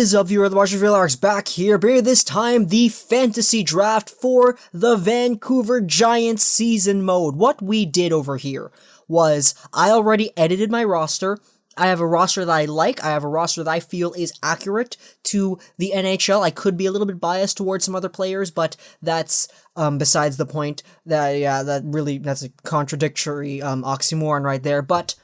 Is up, viewer of the Marshallville Arcs back here, bringing this time the fantasy draft for the Vancouver Giants season mode. What we did over here was I already edited my roster. I have a roster that I like. I have a roster that I feel is accurate to the NHL. I could be a little bit biased towards some other players, but that's besides the point. That's a contradictory oxymoron right there. But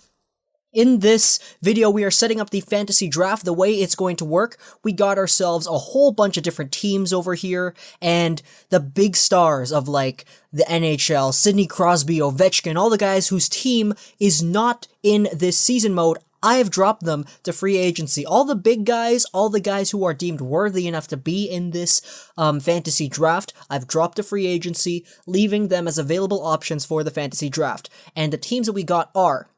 in this video, we are setting up the fantasy draft. The way it's going to work, we got ourselves a whole bunch of different teams over here, and the big stars of, like, the NHL, Sidney Crosby, Ovechkin, all the guys whose team is not in this season mode, I have dropped them to free agency. All the big guys, all the guys who are deemed worthy enough to be in this fantasy draft, I've dropped to free agency, leaving them as available options for the fantasy draft. And the teams that we got are: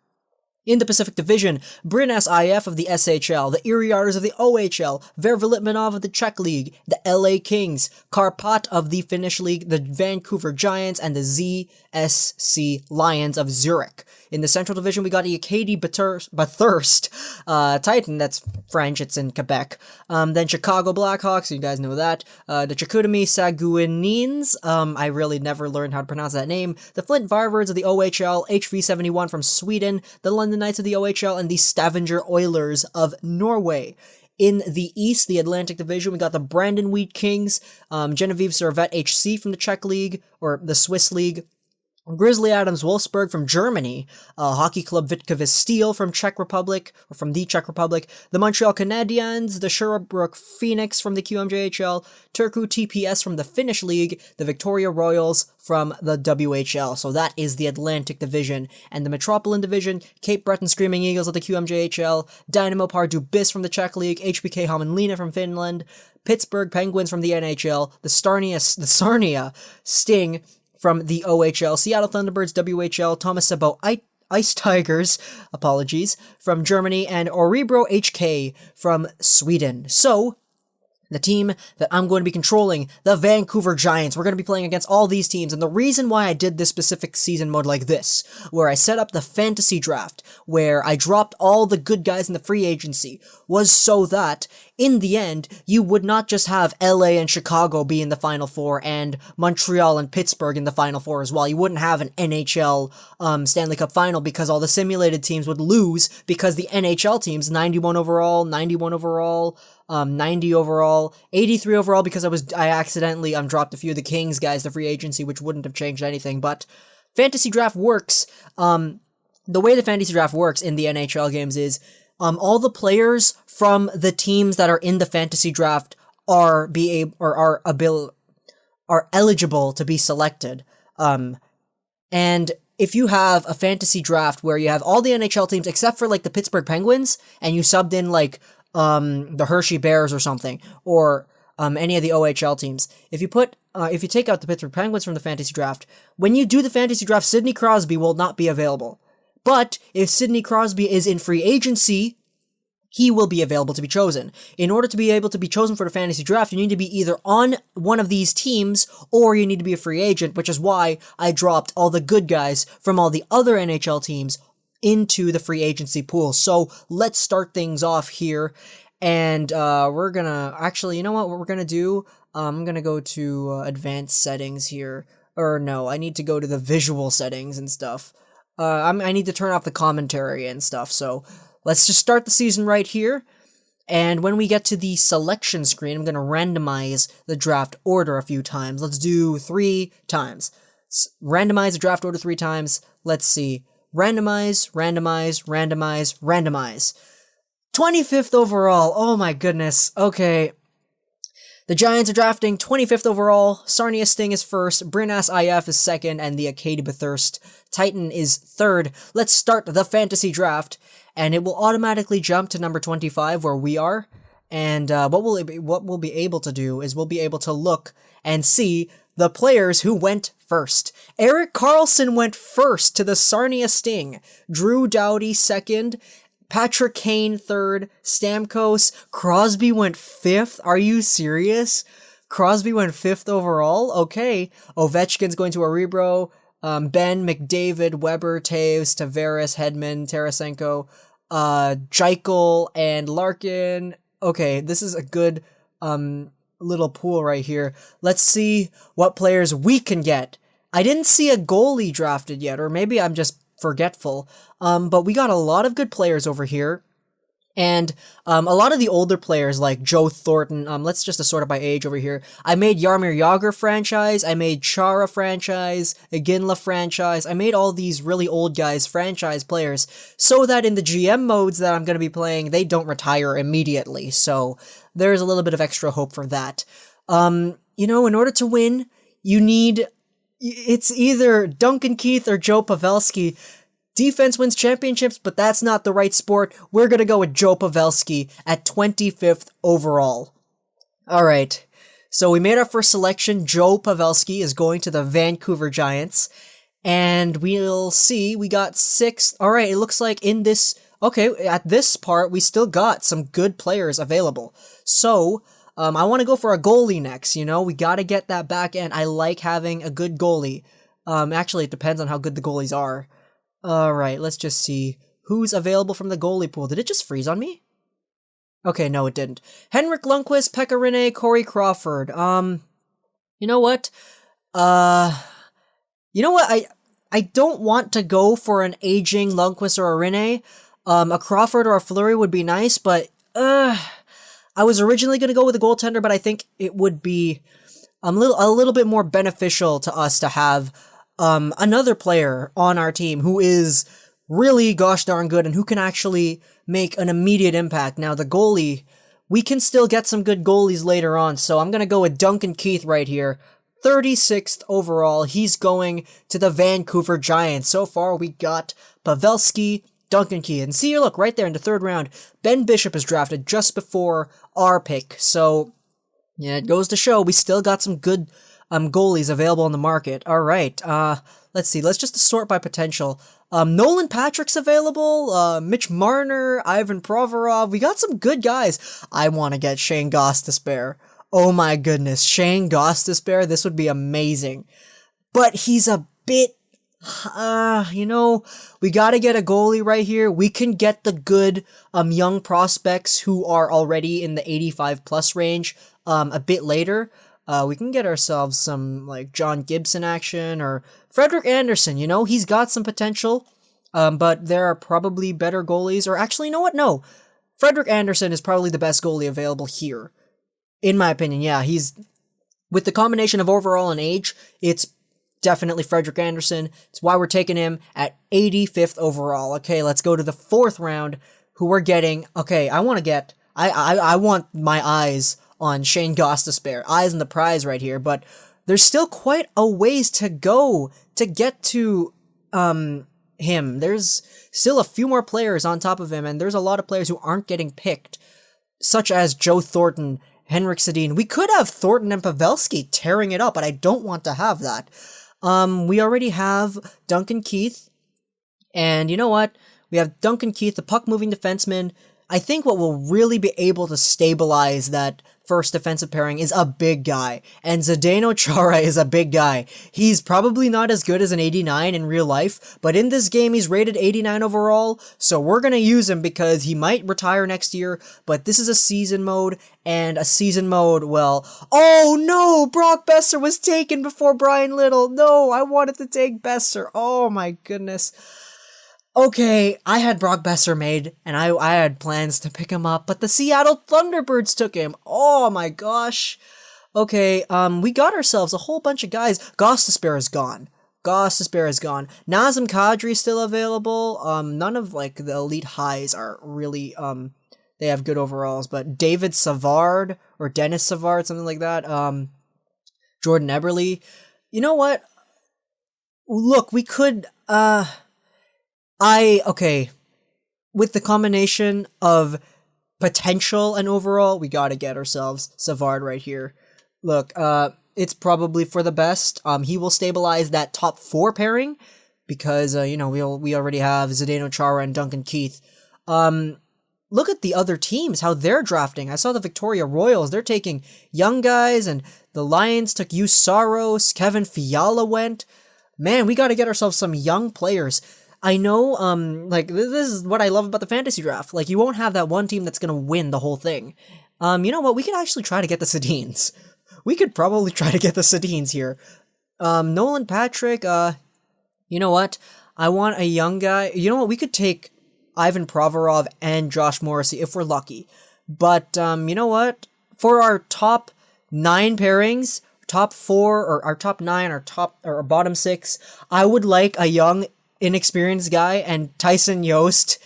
in the Pacific Division, Brynäs IF of the SHL, the Erie Otters of the OHL, Verve Litmanov of the Czech League, the LA Kings, Karpat of the Finnish League, the Vancouver Giants, and the ZSC Lions of Zurich. In the Central Division, we got the Acadie Bathurst Titan, that's French, it's in Quebec. Then Chicago Blackhawks, you guys know that. The Chicoutimi Saguenayens, I really never learned how to pronounce that name. The Flint Varvards of the OHL, HV71 from Sweden, the London Knights of the OHL, and the Stavanger Oilers of Norway. In the East, the Atlantic Division, we got the Brandon Wheat Kings, Genevieve Servette HC from the Czech League, or the Swiss League, Grizzly Adams Wolfsburg from Germany, Hockey Club Vitkovice Steel from Czech Republic, or from the Czech Republic, the Montreal Canadiens, the Sherbrooke Phoenix from the QMJHL, Turku TPS from the Finnish League, the Victoria Royals from the WHL. So that is the Atlantic Division. And the Metropolitan Division, Cape Breton Screaming Eagles of the QMJHL, Dynamo Pardubice from the Czech League, HBK Hämeenlinna from Finland, Pittsburgh Penguins from the NHL, the Sarnia Sting from the OHL, Seattle Thunderbirds WHL, Thomas Sabo Ice Tigers, from Germany, and Orebro HK from Sweden. So, the team that I'm going to be controlling, the Vancouver Giants. We're going to be playing against all these teams, and the reason why I did this specific season mode like this, where I set up the fantasy draft, where I dropped all the good guys in the free agency, was so that, in the end, you would not just have LA and Chicago be in the Final Four, and Montreal and Pittsburgh in the Final Four as well. You wouldn't have an NHL Stanley Cup Final, because all the simulated teams would lose, because the NHL teams, 91 overall, 90 overall, 83 overall, because I accidentally dropped a few of the Kings guys to free agency, which wouldn't have changed anything. But fantasy draft works. The way the fantasy draft works in the NHL games is all the players from the teams that are in the fantasy draft are eligible to be selected. And if you have a fantasy draft where you have all the NHL teams except for, like, the Pittsburgh Penguins, and you subbed in, like, the Hershey Bears or something, or any of the OHL teams. If you take out the Pittsburgh Penguins from the fantasy draft, when you do the fantasy draft, Sidney Crosby will not be available. But if Sidney Crosby is in free agency, he will be available to be chosen. In order to be able to be chosen for the fantasy draft, you need to be either on one of these teams, or you need to be a free agent, which is why I dropped all the good guys from all the other NHL teams into the free agency pool. So let's start things off here, and we're gonna, actually, you know what we're gonna do? I'm gonna go to advanced settings here, or no, I need to go to the visual settings and stuff. I need to turn off the commentary and stuff, so let's just start the season right here, and when we get to the selection screen, I'm gonna randomize the draft order a few times. Let's do 3 times. Randomize the draft order 3 times. Let's see. Randomize. 25th overall. Oh my goodness. Okay. The Giants are drafting 25th overall. Sarnia Sting is first. Brynäs IF is second. And the Acadie Bathurst Titan is third. Let's start the fantasy draft. And it will automatically jump to number 25 where we are. And what we'll be able to do is we'll be able to look and see the players who went first. Erik Karlsson went first to the Sarnia Sting. Drew Doughty second. Patrick Kane third. Stamkos. Crosby went fifth. Are you serious? Crosby went 5th overall? Okay. Ovechkin's going to Orebro. Ben, McDavid, Weber, Taves, Tavares, Hedman, Tarasenko, Eichel, and Larkin. okay, this is a good, little pool right here. Let's see what players we can get. I didn't see a goalie drafted yet, or maybe I'm just forgetful. But we got a lot of good players over here. And a lot of the older players like Joe Thornton, let's just sort it by age over here. I made Jaromir Jagr franchise, I made Chara franchise, Iginla franchise, I made all these really old guys franchise players so that in the GM modes that I'm going to be playing, they don't retire immediately. So there's a little bit of extra hope for that. In order to win, it's either Duncan Keith or Joe Pavelski. Defense wins championships, but that's not the right sport. We're going to go with Joe Pavelski at 25th overall. All right. So we made our first selection. Joe Pavelski is going to the Vancouver Giants. And we'll see. We got 6th. All right. It looks like at this part, we still got some good players available. So I want to go for a goalie next. We got to get that back end. I like having a good goalie. Actually, it depends on how good the goalies are. Alright, let's just see who's available from the goalie pool. Did it just freeze on me? Okay, no it didn't. Henrik Lundqvist, Pekka Rinne, Corey Crawford. You know what? I don't want to go for an aging Lundqvist or a Rinne. A Crawford or a Fleury would be nice, but, I was originally gonna go with a goaltender, but I think it would be a little bit more beneficial to us to have another player on our team who is really gosh darn good and who can actually make an immediate impact. Now, the goalie, we can still get some good goalies later on, so I'm going to go with Duncan Keith right here. 36th overall, he's going to the Vancouver Giants. So far, we got Pavelski, Duncan Keith, and see here, look, right there in the 3rd round, Ben Bishop is drafted just before our pick, so yeah, it goes to show we still got some good goalies available on the market. All right, let's see. Let's just sort by potential. Nolan Patrick's available. Mitch Marner, Ivan Provorov. We got some good guys. I want to get Shane Gostisbehere. Oh my goodness, Shane Gostisbehere. This would be amazing. But he's a bit, we got to get a goalie right here. We can get the good young prospects who are already in the 85 plus range a bit later. We can get ourselves some, like, John Gibson action, or Frederik Andersen, he's got some potential, but there are probably better goalies, or actually, you know what, no, Frederik Andersen is probably the best goalie available here, in my opinion. Yeah, with the combination of overall and age, it's definitely Frederik Andersen. It's why we're taking him at 85th overall. Okay, let's go to the 4th round, who we're getting. Okay, I want my eyes on Shane Gostisbehere. Eyes on the prize right here, but there's still quite a ways to go to get to him. There's still a few more players on top of him, and there's a lot of players who aren't getting picked, such as Joe Thornton, Henrik Sedin. We could have Thornton and Pavelski tearing it up, but I don't want to have that. We already have Duncan Keith, and you know what? We have Duncan Keith, the puck-moving defenseman. I think what will really be able to stabilize that first defensive pairing is a big guy, and Zdeno Chara is a big guy. He's probably not as good as an 89 in real life, but in this game he's rated 89 overall, so we're gonna use him because he might retire next year, but this is a season mode, and a season mode, well, oh no, Brock Besser was taken before Brian Little. No, I wanted to take Besser. Oh my goodness. Okay, I had Brock Besser made, and I had plans to pick him up, but the Seattle Thunderbirds took him. Oh my gosh. Okay, we got ourselves a whole bunch of guys. Gostisbehere is gone. Nazem Kadri is still available. None of, like, the elite highs are really, they have good overalls, but David Savard, or Dennis Savard, something like that. Jordan Eberle. You know what? Look, we could, with the combination of potential and overall, we gotta get ourselves Savard right here. Look, it's probably for the best. He will stabilize that top 4 pairing, because, we already have Zdeno Chara and Duncan Keith. Look at the other teams, how they're drafting. I saw the Victoria Royals, they're taking young guys, and the Lions took Saros, Kevin Fiala went. Man, we gotta get ourselves some young players. I know, like, this is what I love about the fantasy draft. Like, you won't have that one team that's gonna win the whole thing. You know what? We could actually try to get the Sedins. We could probably try to get the Sedins here. Nolan Patrick, you know what? I want a young guy. You know what? We could take Ivan Provorov and Josh Morrissey if we're lucky. But, you know what? For our top 9 pairings, top 4, or our top 9, or our bottom 6, I would like a young, inexperienced guy, and Tyson Yost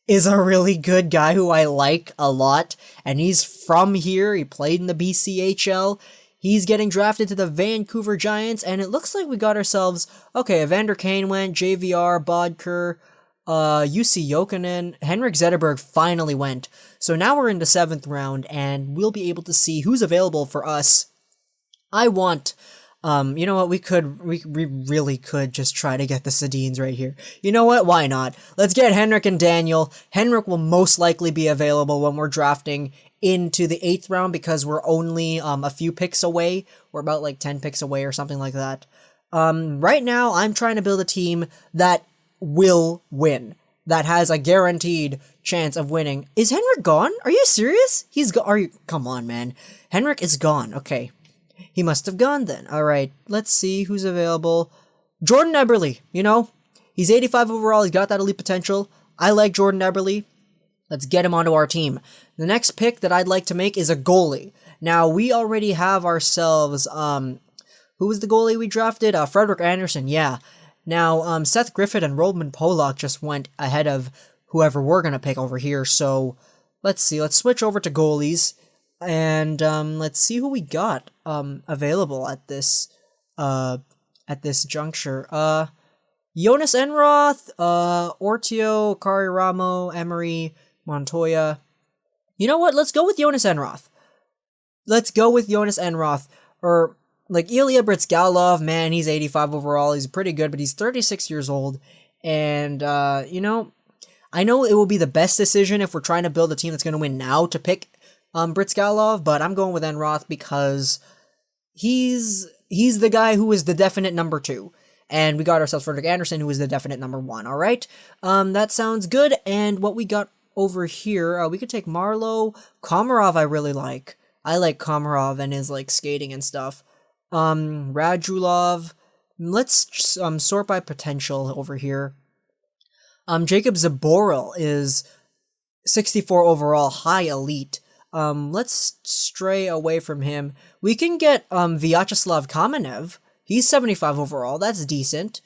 is a really good guy who I like a lot, and he's from here. He played in the BCHL. He's getting drafted to the Vancouver Giants, and it looks like we got ourselves, okay, Evander Kane went, JVR, Bodker, UC Jokinen, Henrik Zetterberg finally went. So now we're in the 7th round, and we'll be able to see who's available for us. I want, you know what, we really could just try to get the Sedins right here. You know what, why not? Let's get Henrik and Daniel. Henrik will most likely be available when we're drafting into the 8th round because we're only a few picks away. We're about like 10 picks away or something like that. Right now, I'm trying to build a team that will win, that has a guaranteed chance of winning. Is Henrik gone? Are you serious? He's gone. Come on, man. Henrik is gone. Okay. He must have gone then. Alright, let's see who's available. Jordan Eberle, you know, he's 85 overall, he's got that elite potential. I like Jordan Eberle. Let's get him onto our team. The next pick that I'd like to make is a goalie. Now, we already have ourselves, who was the goalie we drafted? Frederick Anderson, yeah. Now, Seth Griffith and Roman Polak just went ahead of whoever we're gonna pick over here, so let's see, let's switch over to goalies. And let's see who we got available at this juncture. Jonas Enroth, Ortio, Kariramo, Emery, Montoya. You know what? Let's go with Jonas Enroth. Or like Ilya Bryzgalov, man, he's 85 overall. He's pretty good, but he's 36 years old. And you know, I know it will be the best decision if we're trying to build a team that's going to win now to pick Bryzgalov, but I'm going with Enroth because he's the guy who is the definite number 2. And we got ourselves Frederick Anderson, who is the definite number 1, alright? That sounds good, and what we got over here, we could take Marlowe. Komarov I really like. I like Komarov and his, like, skating and stuff. Radulov. Let's sort by potential over here. Jacob Zaboral is 64 overall, high elite. Let's stray away from him. We can get, Vyacheslav Kamenev. He's 75 overall. That's decent.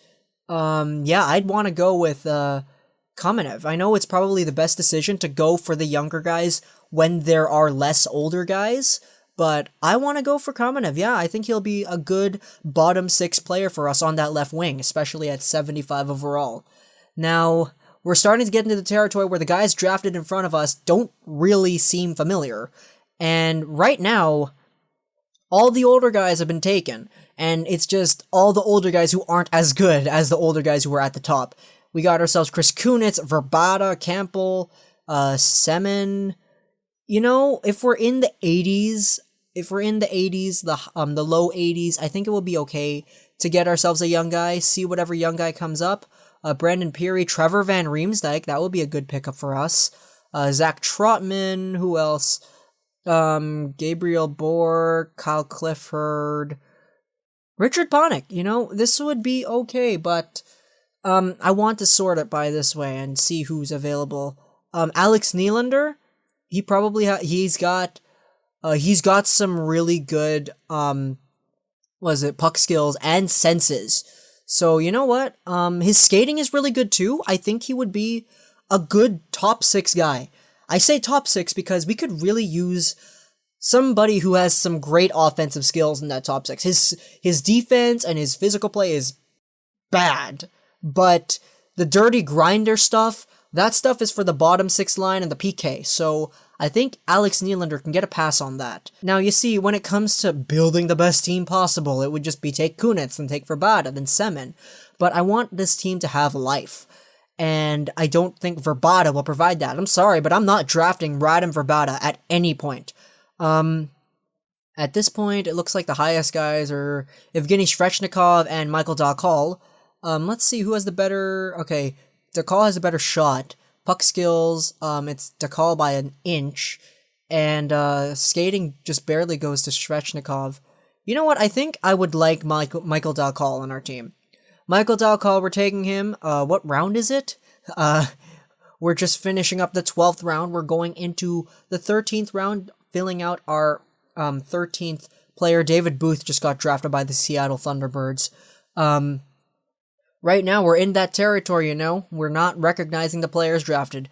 Yeah, I'd want to go with, Kamenev. I know it's probably the best decision to go for the younger guys when there are less older guys, but I want to go for Kamenev. Yeah, I think he'll be a good bottom 6 player for us on that left wing, especially at 75 overall. Now, we're starting to get into the territory where the guys drafted in front of us don't really seem familiar. And right now, all the older guys have been taken. And it's just all the older guys who aren't as good as the older guys who were at the top. We got ourselves Chris Kunitz, Verbata, Campbell, Semin. You know, if we're in the 80s, the low 80s, I think it will be okay to get ourselves a young guy, see whatever young guy comes up. Brandon Peary, Trevor Van Riemsdyk, that would be a good pickup for us. Zach Trotman, who else? Gabriel Bohr, Kyle Clifford, Richard Panik. You know, this would be okay, but I want to sort it by this way and see who's available. Alex Nylander, he probably he's got some really good puck skills and senses. So, you know what? His skating is really good too. I think he would be a good top 6 guy. I say top 6 because we could really use somebody who has some great offensive skills in that top 6. His defense and his physical play is bad, but the dirty grinder stuff, that stuff is for the bottom 6 line and the PK. So I think Alex Nylander can get a pass on that. Now, you see, when it comes to building the best team possible, it would just be take Kunitz, then take Verbata, then Semin. But I want this team to have life. And I don't think Verbata will provide that. I'm sorry, but I'm not drafting Radim Verbata at any point. At this point, it looks like the highest guys are Evgeny Svechnikov and Michael Dahl. Let's see who has the better... Okay, DeCall has a better shot. Puck skills, it's DeCall by an inch. And skating just barely goes to Svechnikov. You know what? I think I would like Michael DeCall on our team. Michael DeCall, we're taking him. What round is it? We're just finishing up the 12th round. We're going into the 13th round, filling out our 13th player. David Booth just got drafted by the Seattle Thunderbirds. Right now, we're in that territory, We're not recognizing the players drafted.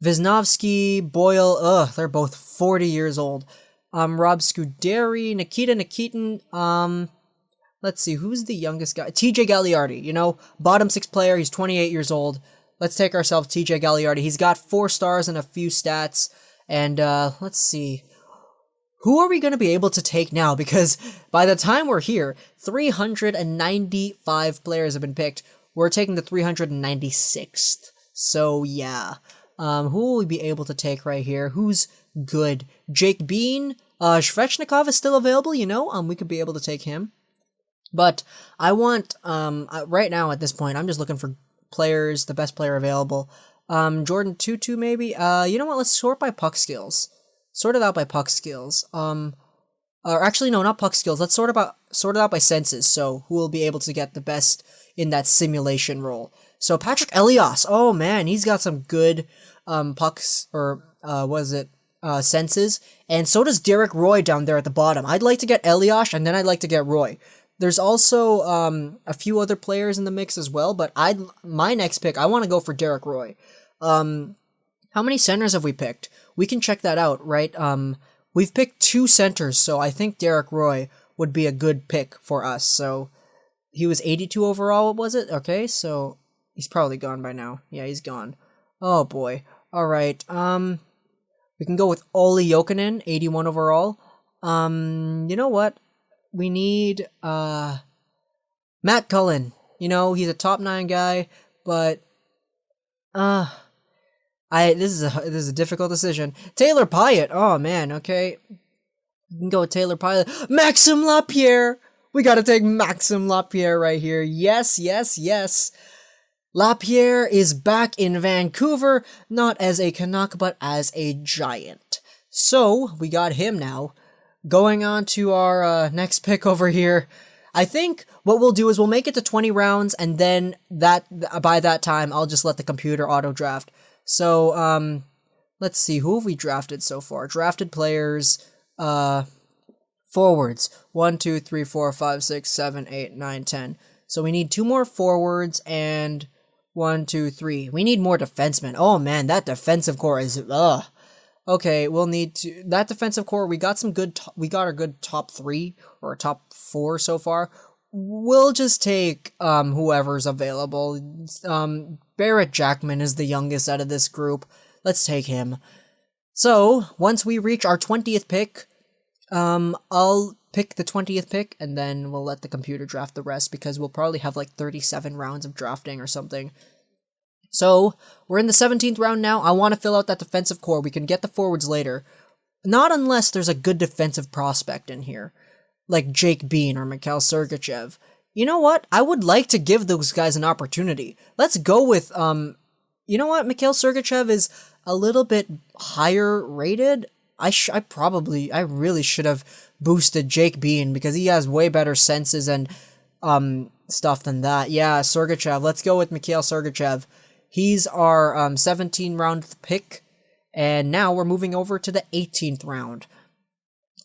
Wisnowski, Boyle, they're both 40 years old. Rob Scuderi, Nikita Nikitin, let's see, who's the youngest guy? TJ Gagliardi, bottom 6 player, he's 28 years old. Let's take ourselves TJ Gagliardi. He's got 4 stars and a few stats. And, let's see. Who are we going to be able to take now? Because by the time we're here, 395 players have been picked. We're taking the 396th. So, yeah. Who will we be able to take right here? Who's good? Jake Bean? Svechnikov is still available, we could be able to take him. But I want, right now at this point, I'm just looking for players, the best player available. Jordan Tutu maybe? You know what, let's sort by puck skills. Sort it out by puck skills. Or actually, no, not puck skills. Let's sort it out by senses, so who will be able to get the best in that simulation role. So Patrick Elias, oh man, he's got some good pucks, or senses, and so does Derek Roy down there at the bottom. I'd like to get Elias, and then I'd like to get Roy. There's also a few other players in the mix as well, but my next pick, I want to go for Derek Roy. How many centers have we picked? We can check that out, right? We've picked 2 centers, so I think Derek Roy would be a good pick for us. So he was 82 overall, what was it? Okay, so he's probably gone by now. Yeah, he's gone. Oh boy. All right. We can go with Olli Jokinen, 81 overall. You know what? We need Matt Cullen. He's a top 9 guy, but this is a difficult decision. Taylor Pyatt. Oh man, okay. We can go with Taylor Pyatt. Maxime Lapierre. We got to take Maxime Lapierre right here. Yes, yes, yes. Lapierre is back in Vancouver, not as a Canuck, but as a Giant. So, we got him now. Going on to our next pick over here. I think what we'll do is we'll make it to 20 rounds, and then by that time, I'll just let the computer auto-draft. So, let's see, who have we drafted so far? Drafted players, forwards. 1, 2, 3, 4, 5, 6, 7, 8, 9, 10. So we need 2 more forwards, and 1, 2, 3. We need more defensemen. Oh man, that defensive core is, Okay, we'll need to, that defensive core, we got our good top 3, or top 4 so far. We'll just take, whoever's available. Barrett Jackman is the youngest out of this group. Let's take him. So, once we reach our 20th pick, I'll pick the 20th pick, and then we'll let the computer draft the rest, because we'll probably have like 37 rounds of drafting or something. So, we're in the 17th round now. I want to fill out that defensive core. We can get the forwards later. Not unless there's a good defensive prospect in here, like Jake Bean or Mikhail Sergachev. You know what? I would like to give those guys an opportunity. Let's go with, you know what? Mikhail Sergachev is a little bit higher rated. I really should have boosted Jake Bean, because he has way better senses and, stuff than that. Yeah, Sergachev. Let's go with Mikhail Sergachev. He's our 17 round pick, and now we're moving over to the 18th round.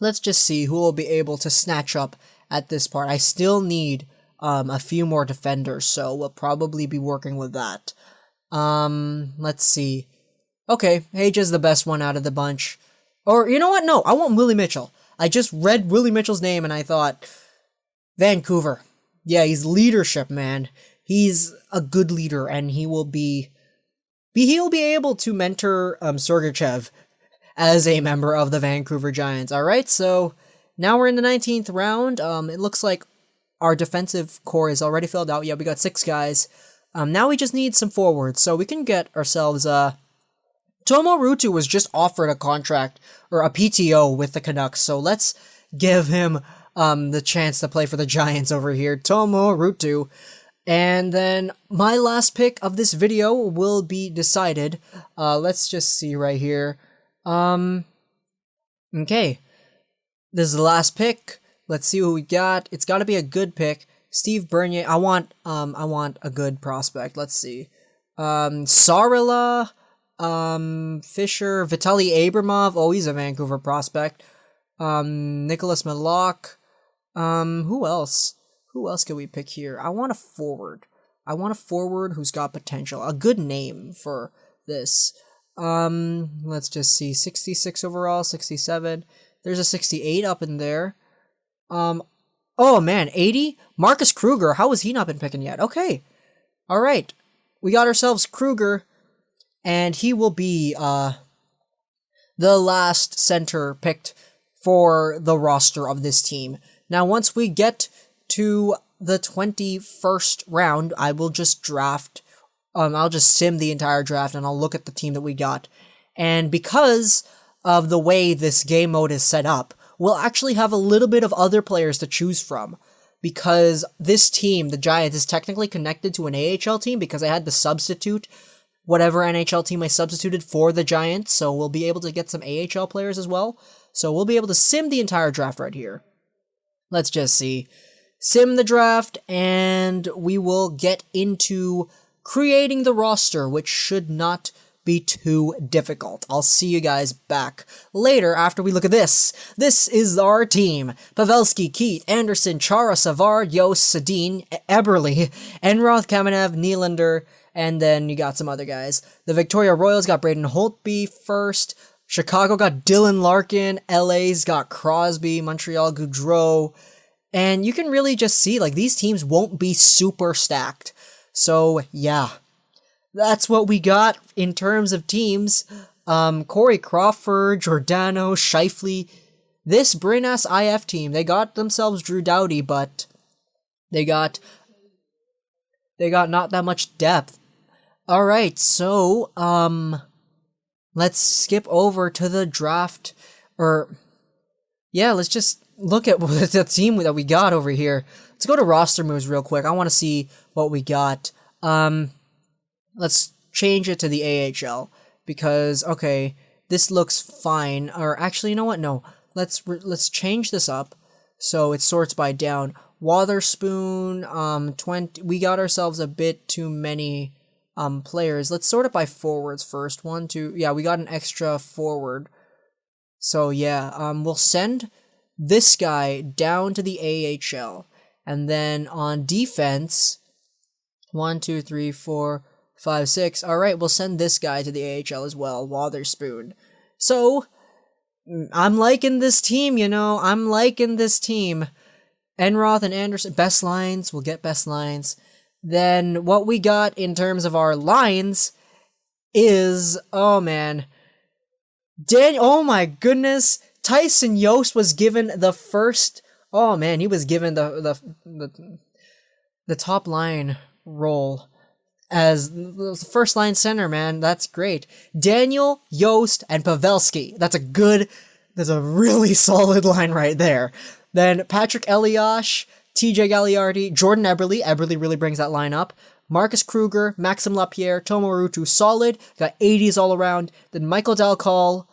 Let's just see who will be able to snatch up at this part. I still need a few more defenders, so we'll probably be working with that. Let's see. Okay, Hage is the best one out of the bunch. Or, you know what? No, I want Willie Mitchell. I just read Willie Mitchell's name and I thought, Vancouver. Yeah, he's leadership, man. He's a good leader, and he'll be able to mentor Sergachev as a member of the Vancouver Giants. Alright, so now we're in the 19th round. It looks like our defensive core is already filled out. Yeah, we got 6 guys. Now we just need some forwards, so we can get ourselves, Tomo Ruutu was just offered a contract, or a PTO with the Canucks, so let's give him, the chance to play for the Giants over here. Tomo Ruutu. And then my last pick of this video will be decided. Let's just see right here. Okay. This is the last pick. Let's see what we got. It's got to be a good pick. Steve Bernier. I want a good prospect. Let's see. Sarila, Fisher, Vitaly Abramov. Oh, he's a Vancouver prospect. Nicholas Milok. Who else? Who else can we pick here? I want a forward. I want a forward who's got potential. A good name for this. Let's just see. 66 overall, 67. There's a 68 up in there. Oh man, 80? Marcus Kruger. How has he not been picking yet? Okay. All right. We got ourselves Kruger, and he will be the last center picked for the roster of this team. Now, once we get to the 21st round, I will just draft. I'll just sim the entire draft, and I'll look at the team that we got. And because of the way this game mode is set up, we'll actually have a little bit of other players to choose from. Because this team, the Giants, is technically connected to an AHL team because I had to substitute whatever NHL team I substituted for the Giants, so we'll be able to get some AHL players as well. So we'll be able to sim the entire draft right here. Let's just see. Sim the draft, and we will get into creating the roster, which should not be too difficult. I'll see you guys back later after we look at this. This is our team. Pavelski, Keith, Anderson, Chara, Savard, Yost, Sedin, Eberle, Enroth, Kamenev, Nylander, and then you got some other guys. The Victoria Royals got Braden Holtby first. Chicago got Dylan Larkin. LA's got Crosby. Montreal, Goudreau. And you can really just see, like, these teams won't be super stacked. So, yeah. That's what we got in terms of teams. Corey Crawford, Giordano, Scheifele. This Brynäs IF team, they got themselves Drew Doughty, but they got not that much depth. Alright, so, let's skip over to the draft, let's just look at the team that we got over here. Let's go to roster moves real quick. I want to see what we got. Let's change it to the AHL, because, okay, this looks fine. Or actually, you know what? No, let's change this up so it sorts by down. Wotherspoon, 20. We got ourselves a bit too many players. Let's sort it by forwards first. 1, 2. Yeah, we got an extra forward. So yeah, we'll send this guy down to the AHL, and then on defense, 1, 2, 3, 4, 5, 6. Alright, we'll send this guy to the AHL as well, Wotherspoon. So, I'm liking this team, you know. I'm liking this team. Enroth and Anderson, best lines. We'll get best lines. Then, what we got in terms of our lines is, oh man. Oh my goodness. Tyson Yost was given the first, oh man, he was given the top line role as the first line center, man. That's great. Daniel, Yost, and Pavelski. That's a really solid line right there. Then Patrick Eliash, TJ Gagliardi, Jordan Eberle. Eberle really brings that line up. Marcus Kruger, Maxim Lapierre, Tomo Rutu, solid. Got 80s all around. Then Michael Dalcol,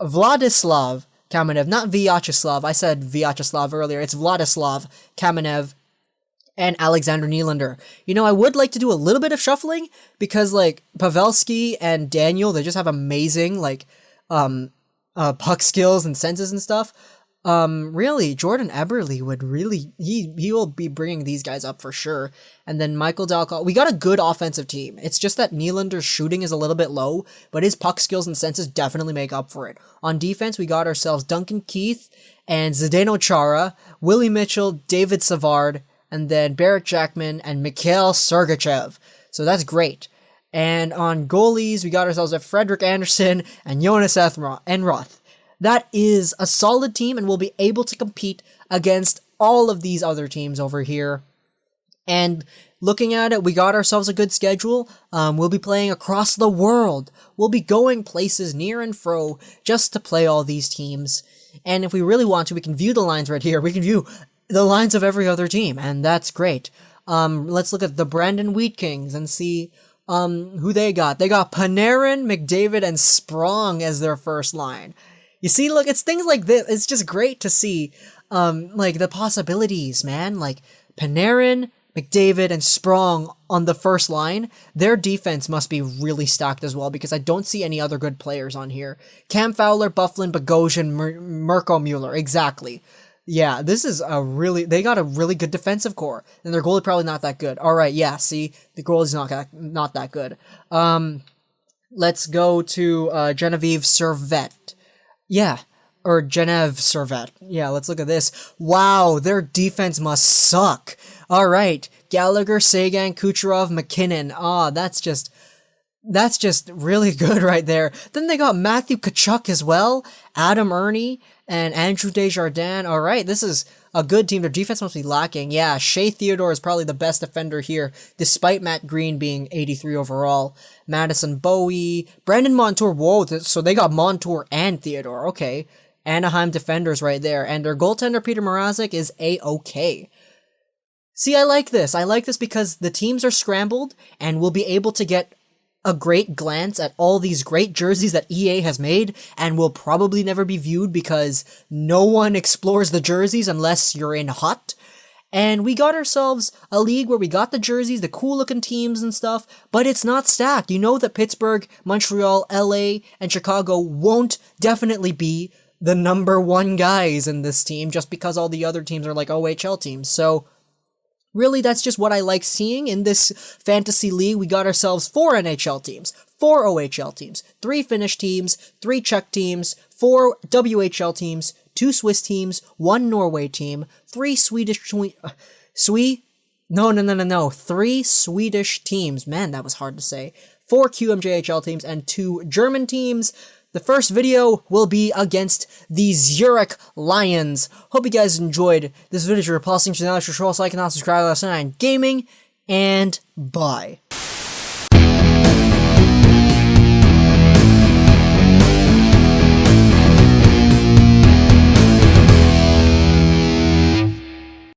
Vladislav Kamenev, not Vyacheslav. I said Vyacheslav earlier. It's Vladislav Kamenev and Alexander Nylander. You know, I would like to do a little bit of shuffling because, like, Pavelski and Daniel, they just have amazing, like, puck skills and senses and stuff. Really, Jordan Eberle would really, he will be bringing these guys up for sure. And then Michael Dalcott, we got a good offensive team. It's just that Nylander's shooting is a little bit low, but his puck skills and senses definitely make up for it. On defense, we got ourselves Duncan Keith and Zdeno Chara, Willie Mitchell, David Savard, and then Barrett Jackman and Mikhail Sergachev. So that's great. And on goalies, we got ourselves a Frederick Anderson and Jonas Enroth. That is a solid team, and we'll be able to compete against all of these other teams over here. And looking at it, we got ourselves a good schedule. We'll be playing across the world. We'll be going places near and fro just to play all these teams. And if we really want to, we can view the lines right here. We can view the lines of every other team, and that's great. Let's look at the Brandon Wheat Kings and see who they got. They got Panarin, McDavid, and Sprong as their first line. You see, look, it's things like this. It's just great to see, like, the possibilities, man. Like, Panarin, McDavid, and Sprong on the first line. Their defense must be really stacked as well, because I don't see any other good players on here. Cam Fowler, Bufflin, Bogosian, Mirko Mueller. Exactly. Yeah, this is they got a really good defensive core, and their goalie probably not that good. All right, yeah, see, the goalie's not that good. Let's go to Genevieve Servette. Yeah, or Genevieve Servette. Yeah, let's look at this. Wow, their defense must suck. All right, Gallagher, Sagan, Kucherov, McKinnon. That's just really good right there. Then they got Matthew Tkachuk as well, Adam Ernie, and Andrew Desjardins. All right, this is a good team. Their defense must be lacking. Yeah, Shea Theodore is probably the best defender here, despite Matt Green being 83 overall. Madison Bowie, Brandon Montour. Whoa, so they got Montour and Theodore. Okay, Anaheim defenders right there. And their goaltender, Peter Mrazek, is A-OK. See, I like this. I like this because the teams are scrambled, and we'll be able to get a great glance at all these great jerseys that EA has made and will probably never be viewed because no one explores the jerseys unless you're in HUT. And we got ourselves a league where we got the jerseys, the cool looking teams and stuff, but it's not stacked. You know that Pittsburgh, Montreal, LA, and Chicago won't definitely be the number one guys in this team just because all the other teams are like OHL teams. So really, that's just what I like seeing in this fantasy league. We got ourselves 4 NHL teams, 4 OHL teams, 3 Finnish teams, 3 Czech teams, 4 WHL teams, 2 Swiss teams, 1 Norway team, 3 Swedish 3 Swedish teams. Man, that was hard to say. 4 QMJHL teams and 2 German teams. The first video will be against the Zurich Lions. Hope you guys enjoyed this video. If you're repulsing to the channel, like and subscribe, listen, and gaming, and bye.